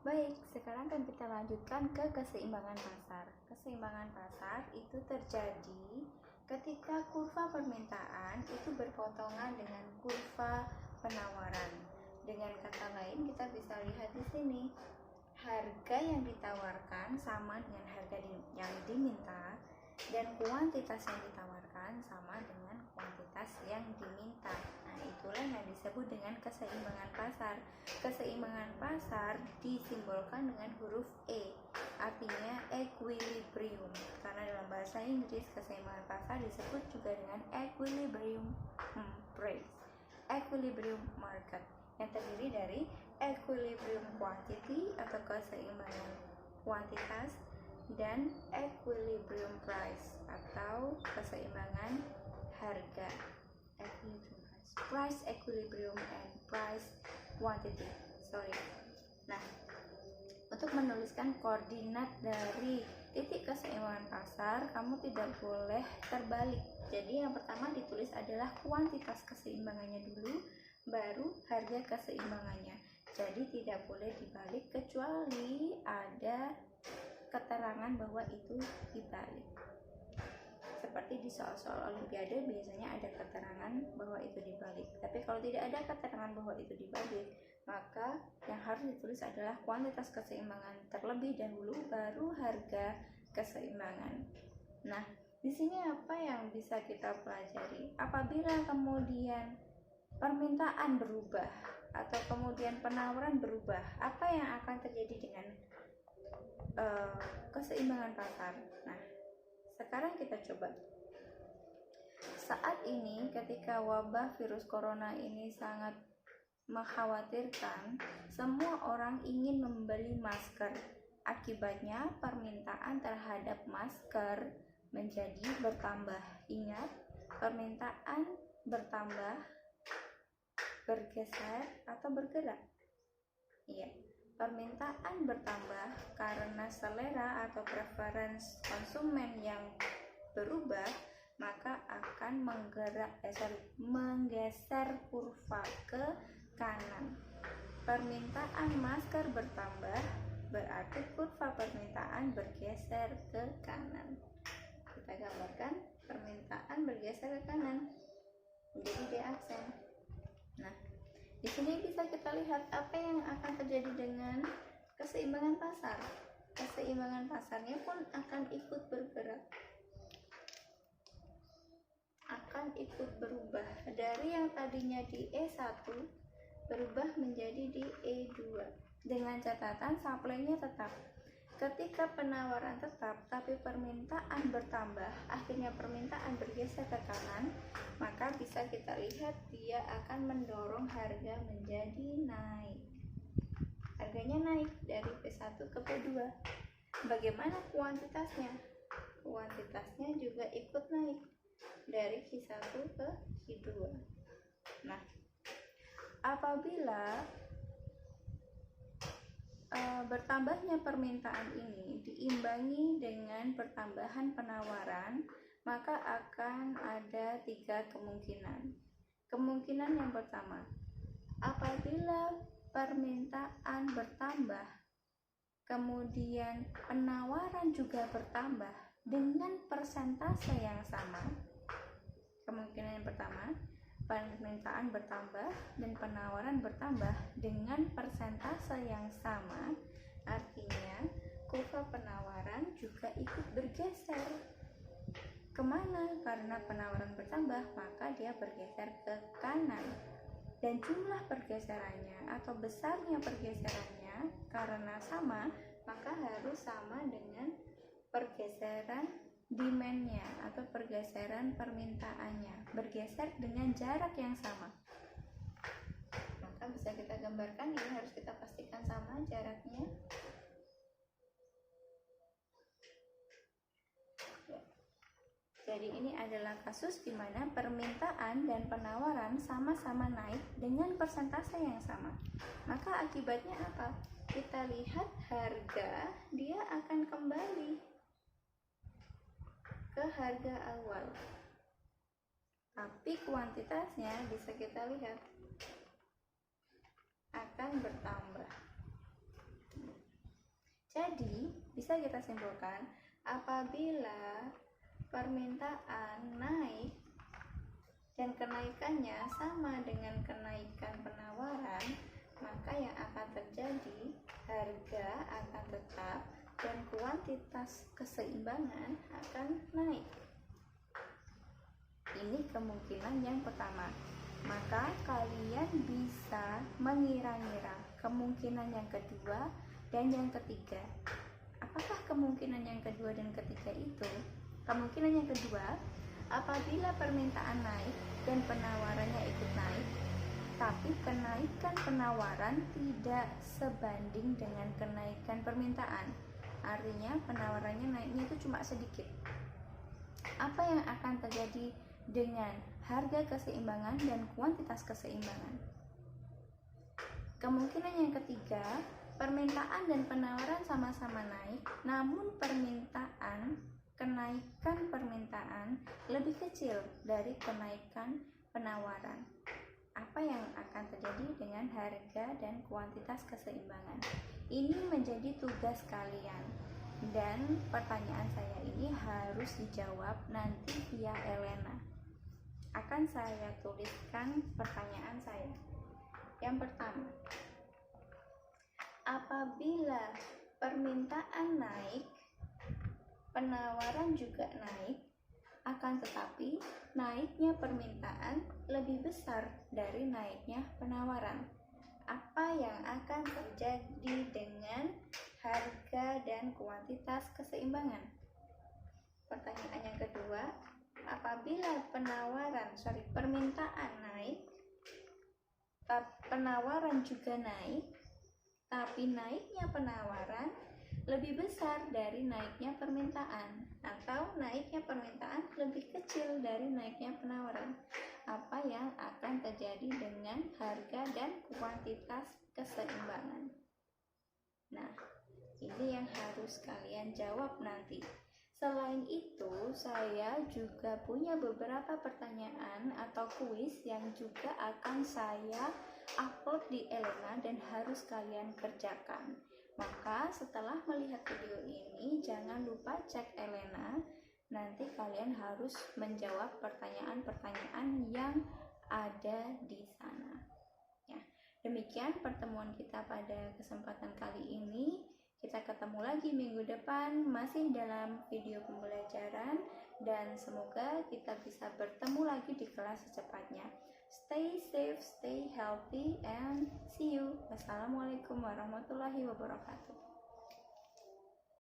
Baik, sekarang kan kita lanjutkan ke keseimbangan pasar. Keseimbangan pasar itu terjadi ketika kurva permintaan itu berpotongan dengan kurva penawaran. Dengan kata lain, kita bisa lihat di sini, harga yang ditawarkan sama dengan harga yang diminta, dan kuantitas yang ditawarkan sama dengan kuantitas yang diminta. Nah, itulah yang disebut dengan keseimbangan pasar. Keseimbangan pasar disimbolkan dengan huruf E, artinya equilibrium. Karena dalam bahasa Inggris keseimbangan pasar disebut juga dengan equilibrium price, equilibrium market, yang terdiri dari equilibrium quantity atau keseimbangan kuantitas dan equilibrium price atau keseimbangan harga. Price equilibrium and price quantity. Nah, untuk menuliskan koordinat dari titik keseimbangan pasar, kamu tidak boleh terbalik. Jadi yang pertama ditulis adalah kuantitas keseimbangannya dulu, baru harga keseimbangannya. Jadi tidak boleh dibalik kecuali ada keterangan bahwa itu dibalik. Seperti di soal-soal olimpiade biasanya ada keterangan bahwa itu dibalik. Tapi kalau tidak ada keterangan bahwa itu dibalik, maka yang harus ditulis adalah kuantitas keseimbangan terlebih dahulu, baru harga keseimbangan. Nah, di sini apa yang bisa kita pelajari? Apabila kemudian permintaan berubah atau kemudian penawaran berubah, apa yang akan terjadi dengan keseimbangan pasar? Nah, sekarang kita coba. Saat ini ketika wabah virus corona ini sangat mengkhawatirkan, semua orang ingin membeli masker. Akibatnya permintaan terhadap masker menjadi bertambah. Ingat, permintaan bertambah, bergeser atau bergerak. Iya, permintaan bertambah karena selera atau preference konsumen yang berubah, maka akan menggeser kurva ke kanan. Permintaan masker bertambah, berarti kurva permintaan bergeser ke kanan. Kita gambarkan permintaan bergeser ke kanan, menjadi D aksen. Nah, di sini bisa kita lihat apa yang akan terjadi dengan keseimbangan pasar. Keseimbangan pasarnya pun akan ikut bergerak, akan ikut berubah dari yang tadinya di E1 berubah menjadi di E2 dengan catatan supply-nya tetap. Ketika penawaran tetap tapi permintaan bertambah, akhirnya permintaan bergeser ke kanan, maka bisa kita lihat dia akan mendorong harga menjadi naik. Harganya naik dari P1 ke P2. Bagaimana kuantitasnya? Kuantitasnya juga ikut naik dari Q1 ke Q2. Nah, apabila bertambahnya permintaan ini diimbangi dengan pertambahan penawaran, maka akan ada 3 kemungkinan. Kemungkinan yang pertama, apabila permintaan bertambah, kemudian penawaran juga bertambah dengan persentase yang sama. Kemungkinan yang pertama, permintaan bertambah dan penawaran bertambah dengan persentase yang sama, artinya kurva penawaran juga ikut bergeser. Kemana? Karena penawaran bertambah, maka dia bergeser ke kanan. Dan jumlah pergeserannya atau besarnya pergeserannya karena sama, maka harus sama dengan pergeseran demand-nya atau pergeseran permintaannya, bergeser dengan jarak yang sama. Maka bisa kita gambarkan, ini harus kita pastikan sama jaraknya. Jadi ini adalah kasus di mana permintaan dan penawaran sama-sama naik dengan persentase yang sama. Maka akibatnya apa? Kita lihat harga dia akan kembali ke harga awal, tapi kuantitasnya bisa kita lihat akan bertambah. Jadi, bisa kita simpulkan apabila permintaan naik dan kenaikannya sama dengan kenaikan penawaran, maka yang akan terjadi harga akan tetap dan kuantitas keseimbangan akan naik. Ini kemungkinan yang pertama. Maka kalian bisa mengira-ngira kemungkinan yang kedua dan yang ketiga. Apakah kemungkinan yang kedua dan ketiga itu? Kemungkinan yang kedua, apabila permintaan naik dan penawarannya ikut naik, tapi kenaikan penawaran tidak sebanding dengan kenaikan permintaan. Artinya penawarannya naiknya itu cuma sedikit. Apa yang akan terjadi dengan harga keseimbangan dan kuantitas keseimbangan? Kemungkinan yang ketiga, permintaan dan penawaran sama-sama naik, namun kenaikan permintaan lebih kecil dari kenaikan penawaran. Apa yang akan terjadi dengan harga dan kuantitas keseimbangan? Ini menjadi tugas kalian, dan pertanyaan saya ini harus dijawab nanti via Elena. Akan saya tuliskan pertanyaan saya. Yang pertama, apabila permintaan naik, penawaran juga naik, akan tetapi naiknya permintaan lebih besar dari naiknya penawaran. Apa yang akan terjadi dengan harga dan kuantitas keseimbangan? Pertanyaan yang kedua, apabila permintaan naik, penawaran juga naik, tapi naiknya penawaran lebih besar dari naiknya permintaan, atau naiknya permintaan lebih kecil dari naiknya penawaran. Apa yang akan terjadi dengan harga dan kuantitas keseimbangan? Nah, ini yang harus kalian jawab nanti. Selain itu, saya juga punya beberapa pertanyaan atau kuis yang juga akan saya upload di Elena dan harus kalian kerjakan. Maka setelah melihat video ini, jangan lupa cek Elena. Nanti kalian harus menjawab pertanyaan-pertanyaan yang ada di sana. Ya, demikian pertemuan kita pada kesempatan kali ini. Kita ketemu lagi minggu depan masih dalam video pembelajaran, dan semoga kita bisa bertemu lagi di kelas secepatnya. Stay safe, stay healthy, and see you. Wassalamualaikum warahmatullahi wabarakatuh.